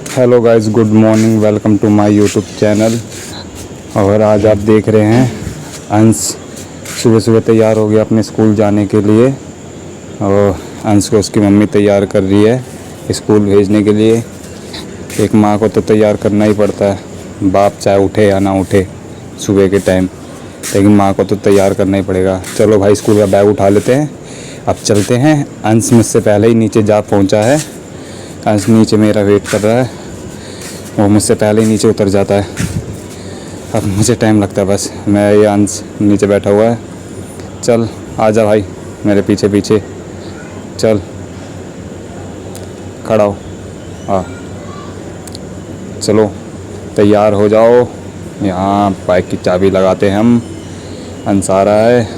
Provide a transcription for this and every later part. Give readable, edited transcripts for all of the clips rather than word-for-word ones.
Hello guys, good morning, welcome to my YouTube channel. और आज आप देख रहे हैं अंश सुबह सुबह तैयार हो गया अपने स्कूल जाने के लिए। और अंश को उसकी मम्मी तैयार कर रही है स्कूल भेजने के लिए। एक माँ को तो तैयार करना ही पड़ता है, बाप चाहे उठे या ना उठे सुबह के टाइम, लेकिन माँ को तो तैयार करना ही पड़ेगा। चलो भाई, स्कूल का बैग उठा लेते हैं, अब चलते हैं। अंश मुझसे पहले ही नीचे जा पहुँचा है। अंश नीचे मेरा वेट कर रहा है, वो मुझसे पहले ही नीचे उतर जाता है। अब मुझे टाइम लगता है बस। मैं ये अंश नीचे बैठा हुआ है। चल आजा भाई, मेरे पीछे पीछे चल, खड़ा हो। हाँ चलो तैयार हो जाओ। यहाँ बाइक की चाबी लगाते हैं हम। अंश आ रहा है,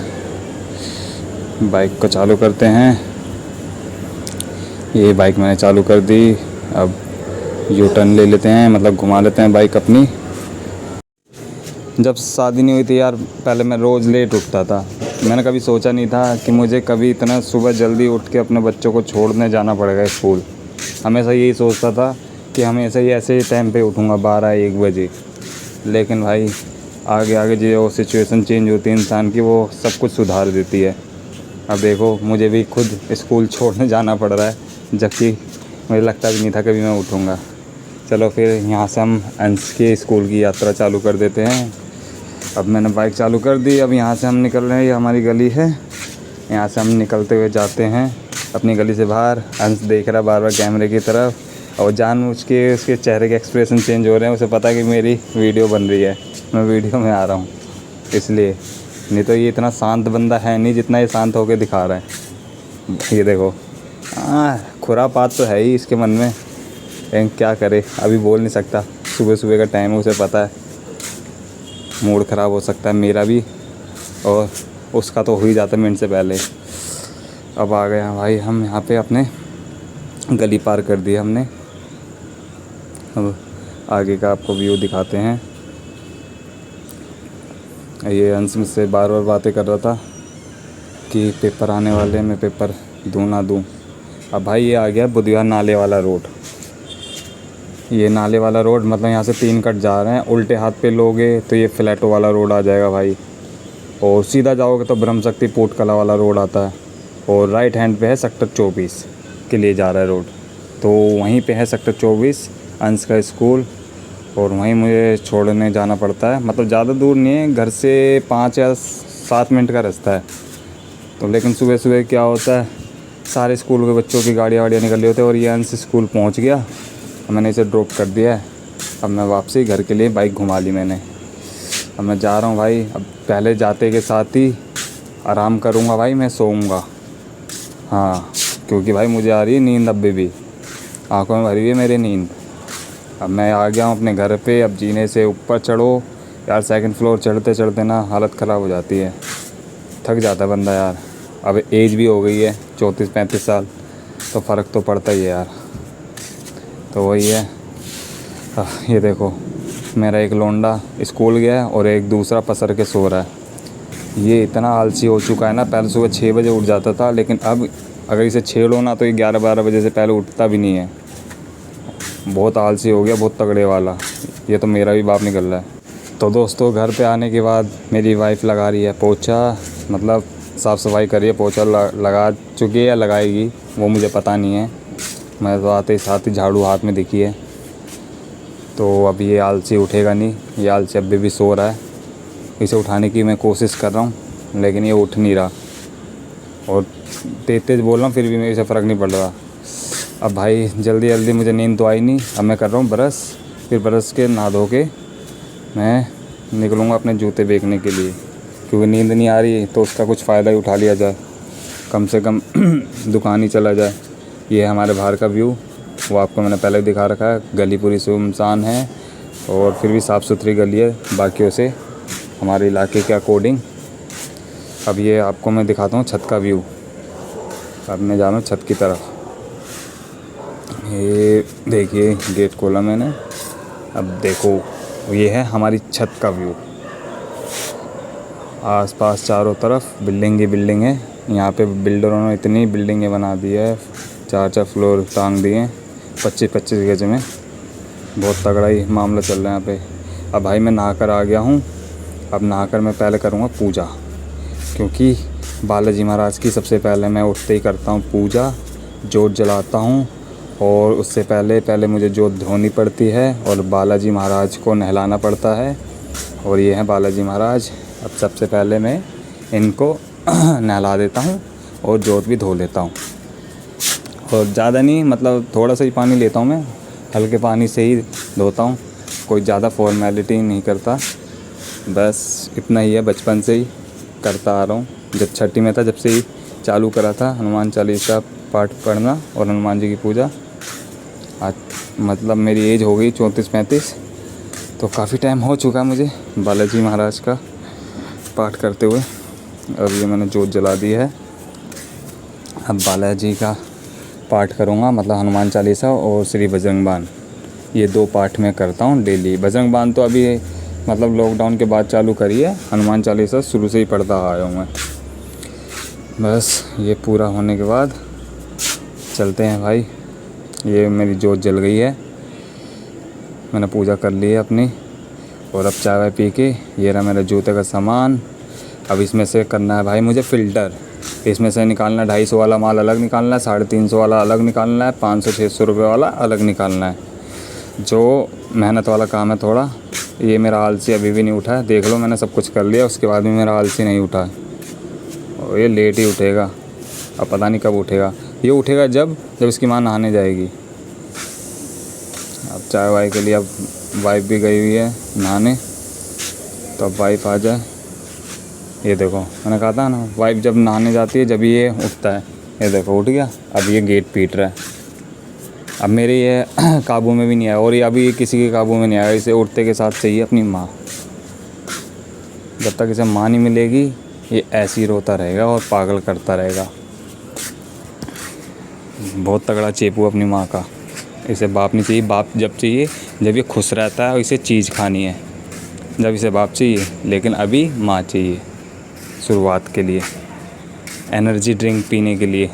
बाइक को चालू करते हैं। ये बाइक मैंने चालू कर दी। अब यू टर्न ले लेते हैं, मतलब घुमा लेते हैं बाइक अपनी। जब शादी नहीं हुई थी यार, पहले मैं रोज़ लेट उठता था। मैंने कभी सोचा नहीं था कि मुझे कभी इतना सुबह जल्दी उठ के अपने बच्चों को छोड़ने जाना पड़ेगा स्कूल। हमेशा यही सोचता था कि हमेशा ही ऐसे ही टाइम पे उठूँगा 12-1 बजे। लेकिन भाई आगे आगे जो सिचुएशन चेंज होती है इंसान की, वो सब कुछ सुधार देती है। अब देखो, मुझे भी खुद स्कूल छोड़ने जाना पड़ रहा है, जबकि मुझे लगता भी नहीं था कभी मैं उठूँगा। चलो फिर यहाँ से हम अंश के स्कूल की यात्रा चालू कर देते हैं। अब मैंने बाइक चालू कर दी। अब यहाँ से हम निकल रहे हैं, ये हमारी गली है। यहाँ से हम निकलते हुए जाते हैं अपनी गली से बाहर। अंश देख रहा बार बार कैमरे की तरफ, और जानबूझ के उसके चेहरे के एक्सप्रेशन चेंज हो रहे हैं। उसे पता है कि मेरी वीडियो बन रही है, मैं वीडियो में आ रहा हूँ इसलिए। नहीं तो ये इतना शांत बंदा है नहीं जितना ये शांत होकर दिखा रहा है। ये देखो, खुरापात तो है ही इसके मन में, लेकिन क्या करे, अभी बोल नहीं सकता। सुबह सुबह का टाइम है, उसे पता है मूड ख़राब हो सकता है मेरा भी, और उसका तो हो ही जाता है मिनट से पहले। अब आ गए हैं भाई हम यहाँ पे, अपने गली पार कर दी हमने। अब आगे का आपको व्यू दिखाते हैं। ये अंश मुझसे बार बार बातें कर रहा था कि पेपर आने वाले हैं, मैं पेपर दूँ ना दूँ। अब भाई ये आ गया बुधिया नाले वाला रोड। ये नाले वाला रोड मतलब यहाँ से 3 कट जा रहे हैं। उल्टे हाथ पे लोगे तो ये फ्लैटो वाला रोड आ जाएगा भाई, और सीधा जाओगे तो ब्रह्मशक्ति पोर्टकला वाला रोड आता है। और राइट हैंड पे है सेक्टर 24 के लिए जा रहा है रोड। तो वहीं पे है सेक्टर 24 अंश का स्कूल, और वहीं मुझे छोड़ने जाना पड़ता है। मतलब ज़्यादा दूर नहीं है, घर से 5 या 7 मिनट का रास्ता है। तो लेकिन सुबह सुबह क्या होता है, सारे स्कूल के बच्चों की गाड़ियाँ निकल रही होती है, और ये अंश स्कूल पहुँच गया। मैंने इसे ड्रॉप कर दिया है। अब मैं वापसी घर के लिए बाइक घुमा ली मैंने। अब मैं जा रहा हूँ भाई। अब पहले जाते के साथ ही आराम करूँगा भाई, मैं सोऊंगा। हाँ, क्योंकि भाई मुझे आ रही है नींद, अभी भी आंखों में भरी हुई है मेरी नींद। अब मैं आ गया हूँ अपने घर पे। अब जीने से ऊपर चढ़ो यार, 2nd फ्लोर चढ़ते चढ़ते ना हालत ख़राब हो जाती है, थक जाता है बंदा यार। अब एज भी हो गई है 34-35 साल, तो फ़र्क तो पड़ता ही है यार। तो वही है। ये देखो, मेरा एक लौंडा स्कूल गया है और एक दूसरा पसर के सो रहा है। ये इतना आलसी हो चुका है ना, पहले सुबह 6 बजे उठ जाता था, लेकिन अब अगर इसे छेड़ो ना तो ये 11-12 बजे से पहले उठता भी नहीं है। बहुत आलसी हो गया, बहुत तगड़े वाला। ये तो मेरा भी बाप निकल रहा है। तो दोस्तों, घर पे आने के बाद मेरी वाइफ़ लगा रही है पोछा, मतलब साफ़ सफाई कर रही है। पोछा लगा चुकी है या लगाएगी वो मुझे पता नहीं है। मैं तो आते ही साथ ही झाड़ू हाथ में दिखी है। तो अब ये आलसी उठेगा नहीं, ये आलसी अभी भी सो रहा है। इसे उठाने की मैं कोशिश कर रहा हूँ, लेकिन ये उठ नहीं रहा, और तेज तेज बोल रहा हूँ फिर भी मेरे से फ़र्क नहीं पड़ रहा। अब भाई जल्दी जल्दी, मुझे नींद तो आई नहीं। अब मैं कर रहा हूँ ब्रश, फिर ब्रश के नहा धो के मैं निकलूँगा अपने जूते बेचने के लिए, क्योंकि नींद नहीं आ रही तो उसका कुछ फ़ायदा ही उठा लिया जाए, कम से कम दुकान ही चला जाए। ये है हमारे बाहर का व्यू, वो आपको मैंने पहले दिखा रखा है। गली पूरी सुनसान है, और फिर भी साफ़ सुथरी गली है बाकियों से, हमारे इलाके के अकॉर्डिंग। अब ये आपको मैं दिखाता हूँ छत का व्यू। अब मैं जा रहा हूँ छत की तरफ। ये देखिए, गेट खोला मैंने। अब देखो, ये है हमारी छत का व्यू। आसपास चारों तरफ बिल्डिंग ही बिल्डिंग है। यहाँ पे बिल्डरों ने इतनी बिल्डिंगें बना दी है, 4-4 फ्लोर टांग दिए 25-25 गज में। बहुत तगड़ा ही मामला चल रहा है यहाँ पे। अब भाई मैं नहा कर आ गया हूँ। अब नहाकर मैं पहले करूँगा पूजा, क्योंकि बालाजी महाराज की सबसे पहले मैं उठते ही करता हूँ पूजा, जोत जलाता हूँ। और उससे पहले मुझे जोत धोनी पड़ती है और बालाजी महाराज को नहलाना पड़ता है। और ये हैं बालाजी महाराज। अब सबसे पहले मैं इनको नहला देता हूँ और जोत भी धो लेता हूँ। और ज़्यादा नहीं, मतलब थोड़ा सा ही पानी लेता हूँ मैं, हल्के पानी से ही धोता हूँ, कोई ज़्यादा फॉर्मेलिटी नहीं करता। बस इतना ही है, बचपन से ही करता आ रहा हूँ। जब छठी में था जब से ही चालू करा था हनुमान चालीसा पाठ पढ़ना और हनुमान जी की पूजा। आज मतलब मेरी एज हो गई 34-35, तो काफ़ी टाइम हो चुका मुझे बालाजी महाराज का पाठ करते हुए। अब ये मैंने जोत जला दी है। अब बालाजी का पाठ करूँगा, मतलब हनुमान चालीसा और श्री बजरंग बाण, ये 2 पाठ मैं करता हूँ डेली। बजरंग बाण तो अभी मतलब लॉकडाउन के बाद चालू करी है, हनुमान चालीसा शुरू से ही पढ़ता आया हूँ मैं। बस ये पूरा होने के बाद चलते हैं भाई। ये मेरी जोत जल गई है, मैंने पूजा कर ली है अपनी। और अब चाय वाय पी के ये रहा मेरा जूते का सामान। अब इसमें से करना है भाई मुझे फ़िल्टर। इसमें से निकालना 250 वाला माल अलग निकालना है, 350 वाला अलग निकालना है, 500-600 रुपये वाला अलग निकालना है। जो मेहनत वाला काम है थोड़ा। ये मेरा आलसी अभी भी नहीं उठा है, देख लो मैंने सब कुछ कर लिया, उसके बाद भी मेरा आलसी नहीं उठा है। और ये लेट ही उठेगा, अब पता नहीं कब उठेगा। ये उठेगा जब इसकी माँ नहाने जाएगी। अब चाय वाय के लिए अब वाइफ भी गई हुई है नहाने, तो अब वाइफ आ जाए। ये देखो मैंने कहा था ना, वाइफ जब नहाने जाती है जब ये उठता है। ये देखो उठ गया, अब ये गेट पीट रहा है। अब मेरे ये काबू में भी नहीं आया, और ये अभी किसी के काबू में नहीं आया। इसे उठते के साथ चाहिए अपनी माँ। जब तक इसे माँ नहीं मिलेगी ये ऐसे ही रोता रहेगा और पागल करता रहेगा। बहुत तगड़ा चेपू अपनी माँ का। इसे बाप नहीं चाहिए। बाप जब चाहिए जब ये खुश रहता है और इसे चीज़ खानी है, जब इसे बाप चाहिए। लेकिन अभी माँ चाहिए शुरुआत के लिए, एनर्जी ड्रिंक पीने के लिए।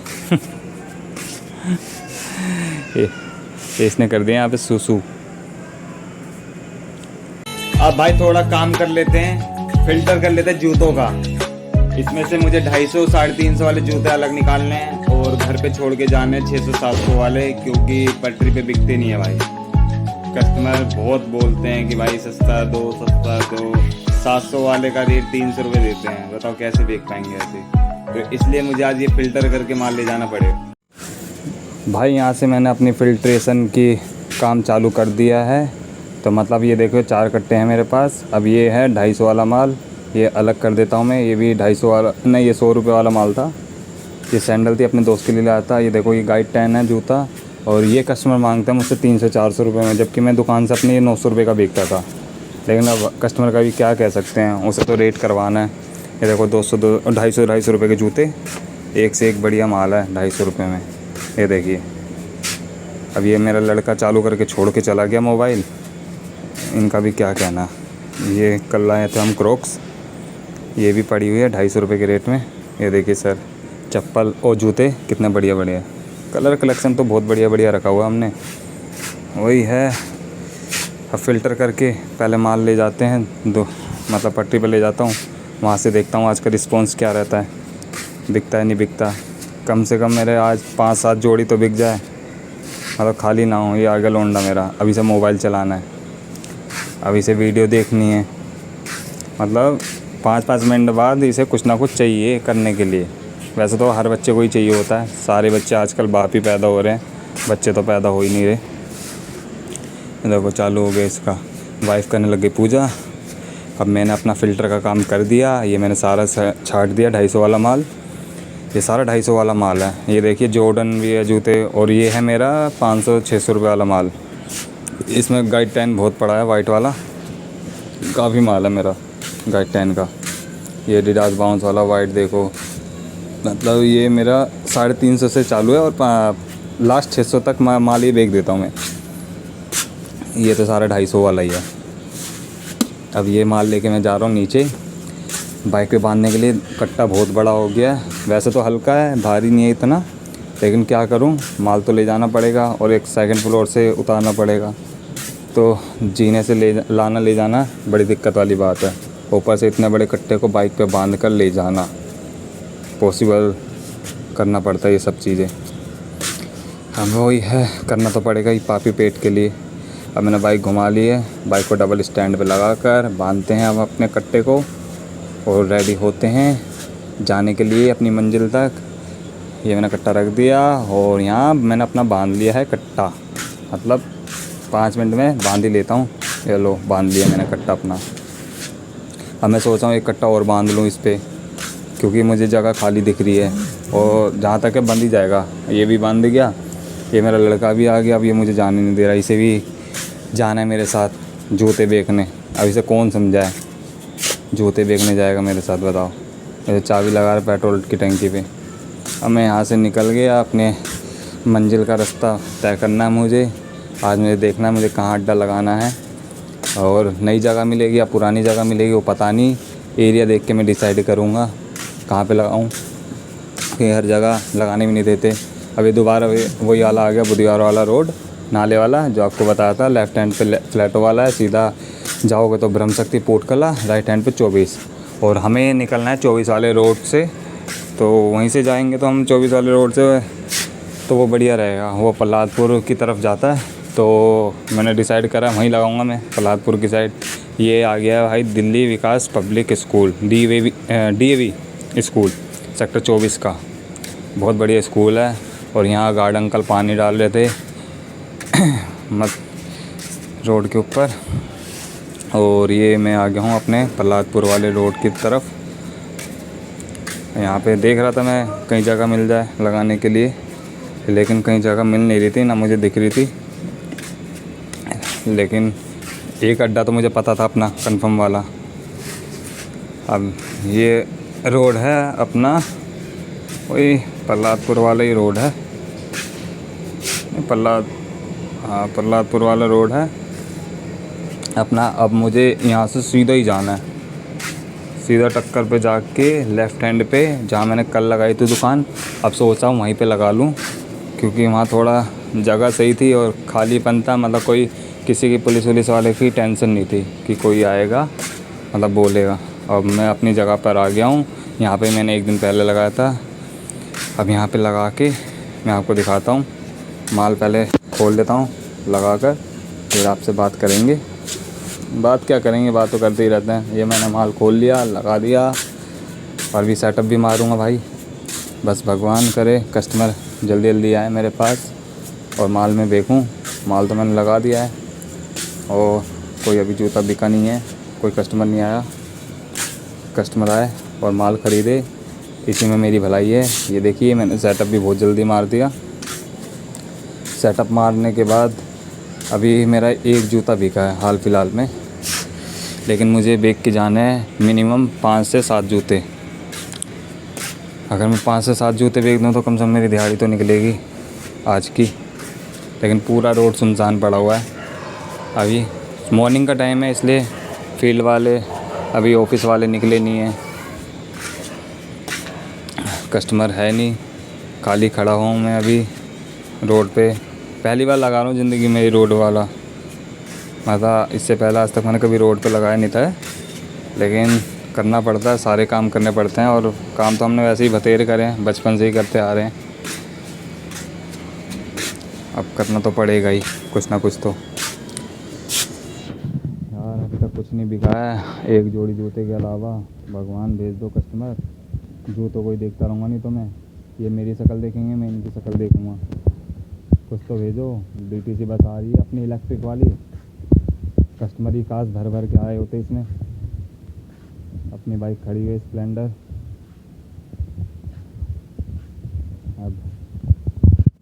इसने कर दिया यहाँ पे सुसु। अब भाई थोड़ा काम कर लेते हैं, फिल्टर कर लेते हैं जूतों का। इसमें से मुझे 250 350 वाले जूते अलग निकालने हैं और घर पे छोड़ के जाने 600-700 वाले, क्योंकि पटरी पे बिकते नहीं है भाई। कस्टमर बहुत बोलते हैं कि भाई सस्ता दो 700 वाले का रेट 300 रुपये देते हैं। बताओ कैसे बेच पाएंगे ऐसे। तो इसलिए मुझे आज ये फ़िल्टर करके माल ले जाना पड़ेगा भाई। यहाँ से मैंने अपनी फ़िल्ट्रेशन की काम चालू कर दिया है। तो मतलब ये देखो 4 कट्टे हैं मेरे पास। अब ये है 250 वाला माल, ये अलग कर देता हूँ मैं। ये भी 250 वाला नहीं, ये 100 रुपये वाला माल था। ये सैंडल थी, अपने दोस्त के लिए लाया था। ये देखो ये गाइड 10 है जूता, और ये कस्टमर मांगता है मुझसे 300-400 रुपये में, जबकि मैं दुकान से अपने ये 900 रुपये का बेचता था। लेकिन अब कस्टमर का भी क्या कह सकते हैं, उसे तो रेट करवाना है। ये देखो 250 रुपये के जूते, एक से एक बढ़िया माल है 250 रुपये में। ये देखिए। अब ये मेरा लड़का चालू करके छोड़ के चला गया मोबाइल, इनका भी क्या कहना। ये कल लाए थे हम क्रॉक्स, ये भी पड़ी हुई है 250 रुपये के रेट में। ये देखिए सर, चप्पल और जूते कितने बढ़िया बढ़िया। कलर कलेक्शन तो बहुत बढ़िया बढ़िया रखा हुआ हमने। वही है, अब फ़िल्टर करके पहले माल ले जाते हैं, मतलब पटरी पर ले जाता हूँ। वहाँ से देखता हूँ आज का रिस्पॉन्स क्या रहता है, बिकता है नहीं बिकता। कम से कम मेरे आज 5-7 जोड़ी तो बिक जाए, मतलब खाली ना हो। ये आगे लौंडा मेरा, अभी से मोबाइल चलाना है, अभी से वीडियो देखनी है। मतलब 5-5 मिनट बाद इसे कुछ ना कुछ चाहिए करने के लिए। वैसे तो हर बच्चे को ही चाहिए होता है, सारे बच्चे आजकल बाप ही पैदा हो रहे हैं, बच्चे तो पैदा हो ही नहीं रहे। देखो चालू हो गया इसका, वाइफ करने लग गई पूजा। अब मैंने अपना फ़िल्टर का काम कर दिया। ये मैंने सारा छाट दिया 250 वाला माल। ये सारा 250 वाला माल है। ये देखिए जॉर्डन भी है जूते, और ये है मेरा 500-600 रुपये वाला माल। इसमें गाइड 10 बहुत पड़ा है, वाइट वाला काफ़ी माल है मेरा गाइड 10 का। ये एडिडास बाउंस वाला वाइट देखो, मतलब ये मेरा 350 से चालू है और लास्ट 600 तक माल ही बेच देता हूँ मैं। ये तो सारा 250 वाला ही है। अब ये माल लेके मैं जा रहा हूँ नीचे बाइक पे बांधने के लिए। कट्टा बहुत बड़ा हो गया है, वैसे तो हल्का है, भारी नहीं है इतना, लेकिन क्या करूँ, माल तो ले जाना पड़ेगा और एक सेकंड फ्लोर से उतारना पड़ेगा। तो जीने से ले जाना बड़ी दिक्कत वाली बात है, ऊपर से इतने बड़े कट्टे को बाइक पे बांध कर ले जाना पॉसिबल करना पड़ता है ये सब चीज़ें। हमें वही है, करना तो पड़ेगा ही पापी पेट के लिए। अब मैंने बाइक घुमा ली है, बाइक को डबल स्टैंड पे लगा कर बांधते हैं अब अपने कट्टे को और रेडी होते हैं जाने के लिए अपनी मंजिल तक। ये मैंने कट्टा रख दिया और यहाँ मैंने अपना बांध लिया है कट्टा, मतलब 5 मिनट में बांध ही लेता हूँ। ये लो बांध लिया मैंने कट्टा अपना। अब मैं सोच रहा हूँ एक कट्टा और बांध लूँ इस पर, क्योंकि मुझे जगह खाली दिख रही है और जहाँ तक है बंद ही जाएगा। ये भी बांध गया, ये मेरा लड़का भी आ गया, अब ये मुझे जाने नहीं दे रहा। इसे भी जाना है मेरे साथ जूते बेचने। अब इसे कौन समझाए, जूते बेचने जाएगा मेरे साथ, बताओ। ये चाबी लगा रहा पेट्रोल की टंकी पे। अब मैं यहाँ से निकल गया, अपने मंजिल का रास्ता तय करना है मुझे। आज मुझे देखना है मुझे कहाँ अड्डा लगाना है, और नई जगह मिलेगी या पुरानी जगह मिलेगी वो पता नहीं। एरिया देख के मैं डिसाइड करूँगा कहाँ पे लगाऊँ, कि हर जगह लगाने भी नहीं देते। अभी दोबारा वही वाला आ गया, बुधियार वाला रोड, नाले वाला, जो आपको बताया था। लेफ़्ट हैंड पे फ्लैटो वाला है, सीधा जाओगे तो ब्रह्म शक्ति पोर्टकला, राइट हैंड पे 24। और हमें निकलना है 24 वाले रोड से, तो वहीं से जाएंगे तो हम 24 वाले रोड से, तो वो बढ़िया रहेगा। वो प्रहलादपुर की तरफ जाता है, तो मैंने डिसाइड करा वहीं लगाऊंगा मैं, प्रहलादपुर की साइड। ये आ गया है भाई Delhi Vikas public school, DAV school, sector 24 का। बहुत बढ़िया स्कूल है। और यहाँ गार्ड अंकल पानी डाल रहे थे मत रोड के ऊपर। और ये मैं आ गया हूँ अपने प्रहलादपुर वाले रोड की तरफ। यहाँ पे देख रहा था मैं कई जगह मिल जाए लगाने के लिए, लेकिन कई जगह मिल नहीं रही थी, ना मुझे दिख रही थी। लेकिन एक अड्डा तो मुझे पता था अपना कंफर्म वाला। अब ये रोड है अपना, वही प्रहलादपुर वाला ही रोड है, प्रहलादपुर वाला रोड है अपना। अब मुझे यहाँ से सीधा ही जाना है, सीधा टक्कर पे जाके लेफ़्ट हैंड पे जहाँ मैंने कल लगाई थी दुकान, अब सोचा हूँ वहीं पे लगा लूँ, क्योंकि वहाँ थोड़ा जगह सही थी और खालीपन था। मतलब कोई किसी की पुलिस वाले की टेंशन नहीं थी कि कोई आएगा मतलब बोलेगा। अब मैं अपनी जगह पर आ गया हूँ। यहाँ पे मैंने एक दिन पहले लगाया था, अब यहाँ पे लगा के मैं आपको दिखाता हूँ। माल पहले खोल देता हूँ लगा कर, फिर आपसे बात करेंगे। बात क्या करेंगे, बात तो करते ही रहते हैं। ये मैंने माल खोल लिया, लगा दिया, और भी सेटअप भी मारूँगा भाई। बस भगवान करे कस्टमर जल्दी जल्दी आए मेरे पास और माल में देखूँ। माल तो मैंने लगा दिया है और कोई अभी जूता बिका नहीं है, कोई कस्टमर नहीं आया। कस्टमर आए और माल ख़रीदे, इसी में मेरी भलाई है। ये देखिए मैंने सेटअप भी बहुत जल्दी मार दिया। सेटअप मारने के बाद अभी मेरा एक जूता बिका है हाल फ़िलहाल में, लेकिन मुझे बेच के जाना है मिनिमम 5 से 7 जूते। अगर मैं 5 से 7 जूते बेच दूँ तो कम से कम मेरी दिहाड़ी तो निकलेगी आज की। लेकिन पूरा रोड सुनसान पड़ा हुआ है। अभी मॉर्निंग का टाइम है, इसलिए फील्ड वाले अभी ऑफिस वाले निकले नहीं हैं, कस्टमर है नहीं, खाली खड़ा हूँ मैं अभी रोड पे। पहली बार लगा रहा हूँ ज़िंदगी में ये रोड वाला, मतलब इससे पहले आज तक मैंने कभी रोड पे लगाया नहीं था। लेकिन करना पड़ता है, सारे काम करने पड़ते हैं, और काम तो हमने वैसे ही बतेरे करे हैं, बचपन से ही करते आ रहे हैं। अब करना तो पड़ेगा ही कुछ ना कुछ तो। यार अभी तक कुछ नहीं बिका है एक जोड़ी जूते के अलावा। भगवान भेज दो कस्टमर, जूतों को ही देखता रहूँगा नहीं तो मैं। ये मेरी शक्ल देखेंगे, मैं इनकी शक्ल देखूँगा। कुछ तो भेजो। DTC बस आ रही है अपनी इलेक्ट्रिक वाली, कस्टमर ही काश भर भर के आए होते इसमें। अपनी बाइक खड़ी है स्प्लेंडर। अब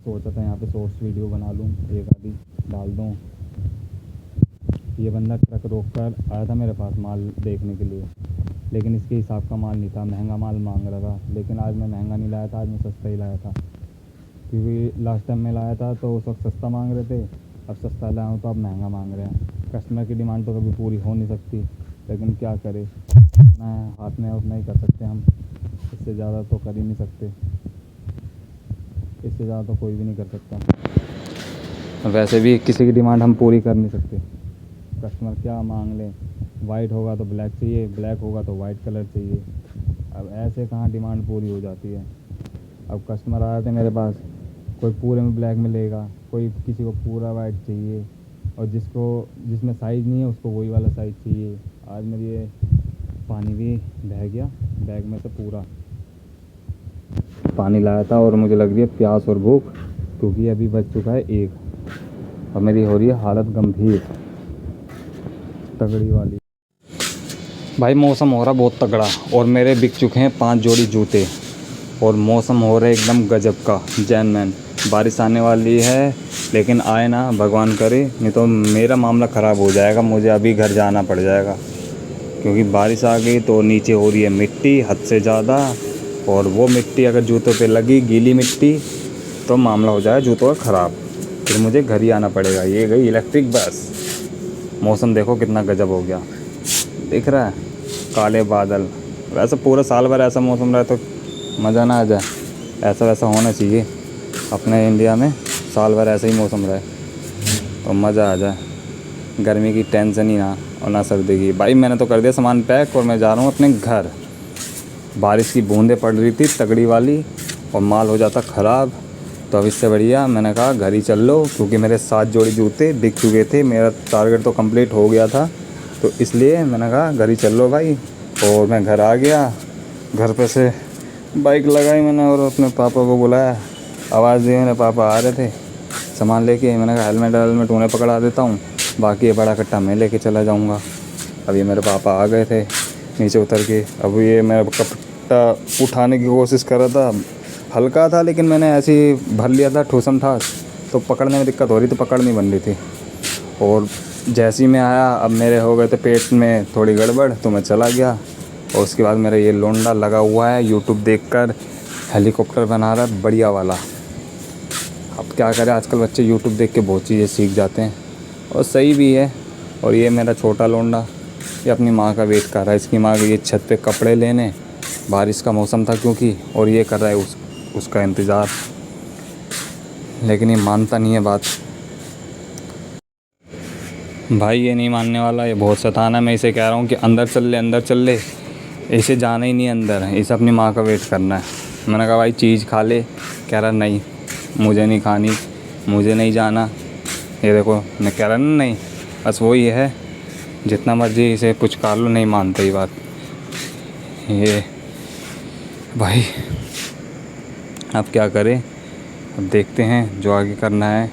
सोचा था यहाँ पे शॉर्ट्स वीडियो बना लूँ, एक आधी डाल दूँ। ये बंदा ट्रक रोक कर आया था मेरे पास माल देखने के लिए, लेकिन इसके हिसाब का माल नहीं था, महंगा माल मांग रहा था। लेकिन आज मैं महंगा नहीं लाया था, आज मैं सस्ता ही लाया था, क्योंकि लास्ट टाइम मैं लाया था तो उस वक्त सस्ता मांग रहे थे, अब सस्ता लाया हूँ तो अब महंगा मांग रहे हैं। कस्टमर की डिमांड तो कभी पूरी हो नहीं सकती, लेकिन क्या करें, ना हाथ में उतना ही कर सकते हम, इससे ज़्यादा तो कर ही नहीं सकते, इससे ज़्यादा तो कोई भी नहीं कर सकता। वैसे भी किसी की डिमांड हम पूरी कर नहीं सकते। कस्टमर क्या मांग लें, वाइट होगा तो ब्लैक चाहिए, ब्लैक होगा तो वाइट कलर चाहिए। अब ऐसे कहाँ डिमांड पूरी हो जाती है। अब कस्टमर आ जाते हैं मेरे पास, कोई पूरे में ब्लैक में लेगा, कोई किसी को पूरा वाइट चाहिए, और जिसमें साइज़ नहीं है उसको वही वाला साइज़ चाहिए। आज मेरी ये पानी भी बह गया बैग में से, पूरा पानी लाया था और मुझे लग रही है प्यास और भूख, क्योंकि अभी बज चुका है 1 और मेरी हो रही है हालत गंभीर तगड़ी वाली। भाई मौसम हो रहा बहुत तगड़ा और मेरे बिक चुके हैं 5 जोड़ी जूते और मौसम हो रहा है एकदम गजब का जैनमैन। बारिश आने वाली है, लेकिन आए ना भगवान करे, नहीं तो मेरा मामला ख़राब हो जाएगा, मुझे अभी घर जाना पड़ जाएगा, क्योंकि बारिश आ गई तो नीचे हो रही है मिट्टी हद से ज़्यादा, और वो मिट्टी अगर जूतों पे लगी, गीली मिट्टी, तो मामला हो जाएगा जूतों का ख़राब, फिर मुझे घर ही आना पड़ेगा। ये गई इलेक्ट्रिक बस। मौसम देखो कितना गजब हो गया, दिख रहा है काले बादल। वैसे पूरा साल भर ऐसा मौसम रहे तो मज़ा ना आ जाए, ऐसा वैसा होना चाहिए अपने इंडिया में, साल भर ऐसा ही मौसम रहे तो मज़ा आ जाए, गर्मी की टेंशन ही ना और ना सर्दी की। भाई मैंने तो कर दिया सामान पैक और मैं जा रहा हूँ अपने घर। बारिश की बूंदें पड़ रही थी तगड़ी वाली और माल हो जाता ख़राब, तो अब इससे बढ़िया मैंने कहा घर ही चल लो, क्योंकि मेरे 7 जोड़ी जूते बिक चुके थे, मेरा टारगेट तो कंप्लीट हो गया था, तो इसलिए मैंने कहा घर ही चल लो भाई। और मैं घर आ गया, घर पे से बाइक लगाई मैंने और अपने पापा को बुलाया, आवाज़ दी, मेरे पापा आ रहे थे सामान लेके। मैंने कहा हेलमेट उन्हें पकड़ा देता हूँ, बाकी ये बड़ा कट्टा मैं लेके चला जाऊँगा। अब ये मेरे पापा आ गए थे नीचे उतर के, अब ये मेरा कट्टा उठाने की कोशिश कर रहा था, हल्का था लेकिन मैंने ऐसे ही भर लिया था, ठोसम था, तो पकड़ने में दिक्कत हो रही थी, पकड़ नहीं बन रही थी। और जैसे ही मैं आया, अब मेरे हो गए थे पेट में थोड़ी गड़बड़, तो मैं चला गया। और उसके बाद मेरा ये लोंडा लगा हुआ है यूट्यूब देखकर हेलीकॉप्टर बना रहा है बढ़िया वाला। अब क्या करें, आजकल बच्चे यूट्यूब देख के बहुत चीज़ें सीख जाते हैं और सही भी है। और ये मेरा छोटा लोंडा ये अपनी माँ का वेट कर रहा है, इसकी माँ गई छत पे कपड़े लेने, बारिश का मौसम था क्योंकि, और ये कर रहा है उसका इंतज़ार, लेकिन ये मानता नहीं है बात। भाई ये नहीं मानने वाला, ये बहुत शैतान है। मैं इसे कह रहा हूँ कि अंदर चल ले, इसे जाना ही नहीं अंदर, इसे अपनी माँ का वेट करना है। मैंने कहा भाई चीज़ खा ले, कह रहा नहीं मुझे नहीं खानी, मुझे नहीं जाना। ये देखो मैं कह रहा ना नहीं, बस वही है, जितना मर्जी इसे पुचकार लो नहीं मानता ही बात। ये भाई अब क्या करें, अब देखते हैं जो आगे करना है।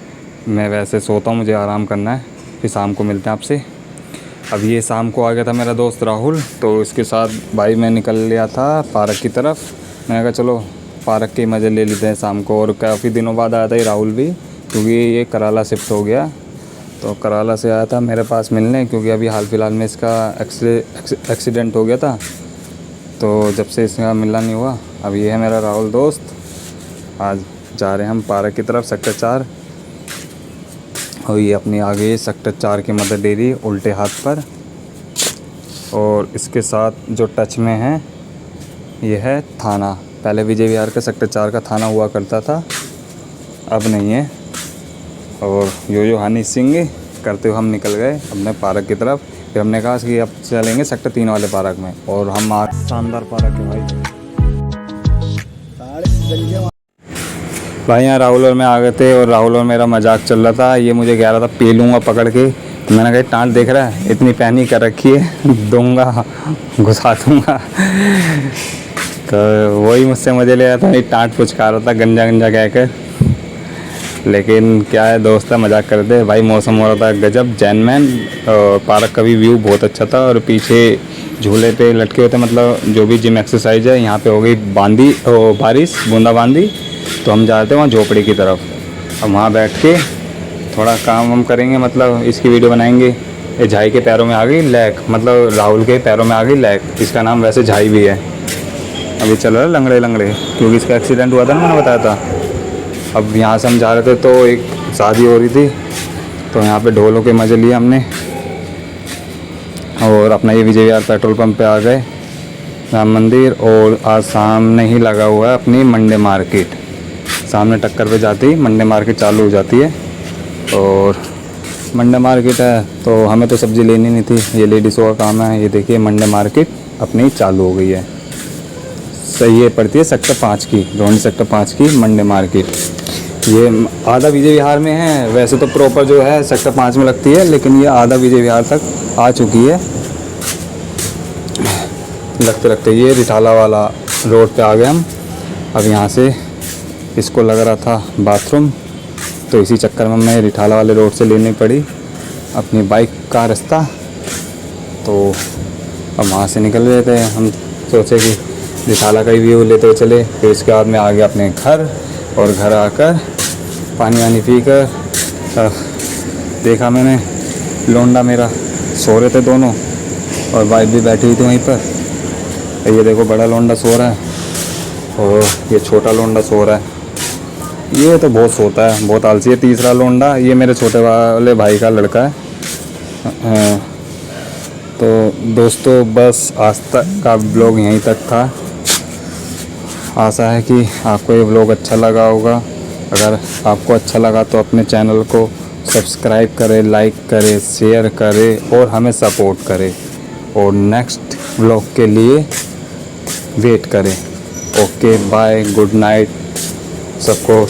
मैं वैसे सोता हूँ, मुझे आराम करना है, फिर शाम को मिलते हैं आपसे। अब ये शाम को आ गया था मेरा दोस्त राहुल, तो इसके साथ भाई मैं निकल लिया था पार्क की तरफ। मैंने कहा चलो पार्क के मज़े ले लेते हैं शाम को। और काफ़ी दिनों बाद आया था ये राहुल भी, क्योंकि ये कराला शिफ्ट हो गया, तो कराला से आया था मेरे पास मिलने, क्योंकि अभी हाल फिलहाल में इसका एक्सीडेंट हो गया था, तो जब से इसका मिलना नहीं हुआ। अब ये है मेरा राहुल दोस्त, आज जा रहे हैं हम पार्क की तरफ, सेक्टर 4। और ये अपनी आगे सेक्टर 4 की मदर डेयरी उल्टे हाथ पर, और इसके साथ जो टच में है ये है थाना। पहले विजय विहार का सेक्टर 4 का थाना हुआ करता था, अब नहीं है। और यो हनी सिंह करते हुए हम निकल गए अपने पार्क की तरफ। फिर हमने कहा कि अब चलेंगे सेक्टर 3 वाले पार्क में, और हम आज शानदार पार्क है भाई। यहाँ राहुल और मैं आ गए थे और राहुल और मेरा मजाक चल रहा था। ये मुझे कह रहा था पी लूँगा पकड़ के, तो मैंने कहा टाँट देख रहा है इतनी पैनी कर रखी है, दूंगा घुसा दूँगा। तो वही मुझसे मज़े ले रहा था, ये टाँट पुचका रहा था गंजा गंजा कहकर, लेकिन क्या है दोस्त है मजाक करते भाई। मौसम हो रहा था गजब जैनमैन, और पार्क का भी व्यू बहुत अच्छा था, और पीछे झूले पे लटके होते, मतलब जो भी जिम एक्सरसाइज है। यहाँ पे हो गई बारिश बूंदाबांदी, तो हम जा रहे थे वहाँ झोपड़ी की तरफ। अब वहाँ बैठ के थोड़ा काम वाम करेंगे, मतलब इसकी वीडियो बनाएंगे। ये झाई के पैरों में आ गई लैक, मतलब राहुल के पैरों में आ गई लैक, इसका नाम वैसे झाई भी है। अभी चल रहा है लंगड़े लंगड़े, क्योंकि इसका एक्सीडेंट हुआ था ना, मैंने बताया था। अब यहाँ से हम जा रहे थे तो एक शादी हो रही थी, तो यहाँ पे ढोलों के मज़े लिए हमने। और अपना ये विजय विहार पेट्रोल पंप पे आ गए, राम मंदिर, और आज सामने ही लगा हुआ है अपनी मंडे मार्केट। सामने टक्कर पे जाती ही मंडे मार्केट चालू हो जाती है। और मंडे मार्केट है तो हमें तो सब्ज़ी लेनी नहीं थी, ये लेडीज़ों का काम है। ये देखिए मंडे मार्केट अपनी चालू हो गई है। सही ये पड़ती है सेक्टर 5 की, रोहनी सेक्टर 5 की मंडे मार्केट। ये आधा विजय विहार में है, वैसे तो प्रॉपर जो है सेक्टर 5 में लगती है, लेकिन ये आधा विजय विहार तक आ चुकी है। लगते लगते ये रिठाला वाला रोड पे आ गए हम। अब यहाँ से इसको लग रहा था बाथरूम, तो इसी चक्कर में मैं रिठाला वाले रोड से लेनी पड़ी अपनी बाइक का रास्ता। तो अब वहाँ से निकल रहे थे, हम सोचे कि रिठाला का ही व्यू लेते हुए चले। फिर उसके बाद में आ गया अपने घर, और घर आकर पानी वानी पी कर देखा मैंने लोंडा मेरा सो रहे थे दोनों, और वाइफ भी बैठी हुई थी वहीं पर। ये देखो बड़ा लोंडा सो रहा है और ये छोटा लोंडा सो रहा है। ये तो बहुत सोता है, बहुत आलसी है। तीसरा लोंडा ये मेरे छोटे वाले भाई का लड़का है। तो दोस्तों बस आज तक का ब्लॉग यहीं तक था। आशा है कि आपको ये ब्लॉग अच्छा लगा होगा। अगर आपको अच्छा लगा तो अपने चैनल को सब्सक्राइब करें, लाइक करें, शेयर करें और हमें सपोर्ट करें, और नेक्स्ट ब्लॉग के लिए वेट करें। ओके बाय, गुड नाइट सबको।